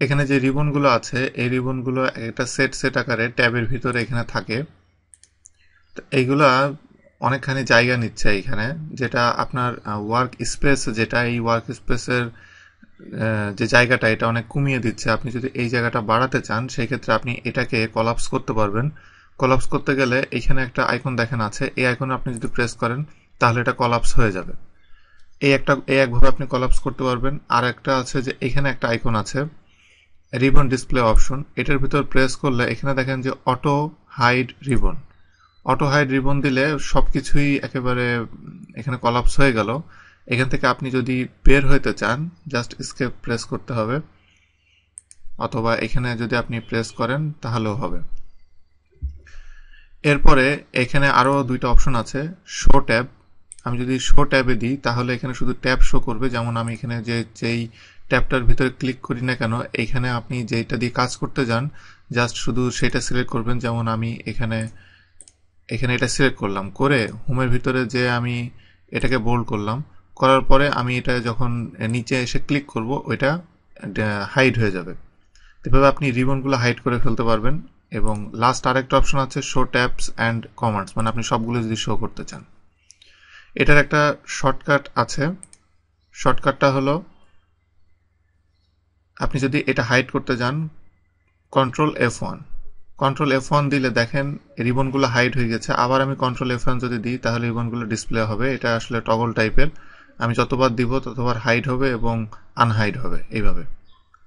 এখানে যে রিবনগুলো আছে এই রিবনগুলো একটা সেট সেট আকারে ট্যাবের ভিতরে এখানে থাকে। তো এইগুলা অনেকখানি জায়গা নিচ্ছে এখানে, যেটা আপনার ওয়ার্ক স্পেস, যেটা এই ওয়ার্ক স্পেসের যে জায়গাটা এটা অনেক কমিয়ে দিচ্ছে। আপনি যদি এই জায়গাটা বাড়াতে চান সেই ক্ষেত্রে আপনি এটাকে কলাপস করতে পারবেন। কলাপস করতে গেলে এখানে একটা আইকন দেখেন আছে, এই আইকনে আপনি যদি প্রেস করেন তাহলে এটা কলাপস হয়ে যাবে। এই একভাবে আপনি কলাপস করতে পারবেন। আর একটা আছে যে এখানে একটা আইকন আছে রিবন ডিসপ্লে অপশন, এটার ভিতর প্রেস করলে এখানে দেখেন যে auto hide ribbon. Auto hide ribbon দিলে সবকিছুই একেবারে এখানে কলাপস হয়ে গেল। এখান থেকে আপনি যদি বের হইতে চান জাস্ট এস্কেপ প্রেস করতে হবে, অথবা এখানে যদি আপনি প্রেস করেন তাহলেও হবে। এরপরে এখানে আরো দুইটা অপশন আছে, শো ট্যাব। আমি যদি শো ট্যাবে দিই তাহলে এখানে শুধু ট্যাব শো করবে। যেমন আমি এখানে যেই ট্যাবটার ভিতরে ক্লিক করি না কেন, এখানে আপনি যেটা দিয়ে কাজ করতে যান জাস্ট শুধু সেটা সিলেক্ট করবেন। যেমন আমি এখানে এটা সিলেক্ট করলাম, করে হোমের ভিতরে যে আমি এটাকে বোল্ড করলাম, করার পরে আমি এটা যখন নিচে এসে ক্লিক করব ওইটা হাইড হয়ে যাবে। এভাবে আপনি রিবনগুলো হাইড করে ফেলতে পারবেন। এবং লাস্ট আরেকটা অপশন আছে শো ট্যাবস অ্যান্ড কমান্ডস, মানে আপনি সবগুলো যদি শো করতে চান। এটার একটা শর্টকাট আছে, শর্টকাটটা হলো আপনি যদি এটা হাইড করতে যান কন্ট্রোল F1 দিলে দেখেন রিবনগুলো হাইড হয়ে গেছে। আবার আমি কন্ট্রোল F1 যদি দিই তাহলে রিবনগুলো ডিসপ্লে হবে। এটা আসলে টগল টাইপের, আমি যতবার দিব ততবার হাইড হবে এবং আনহাইড হবে এইভাবে।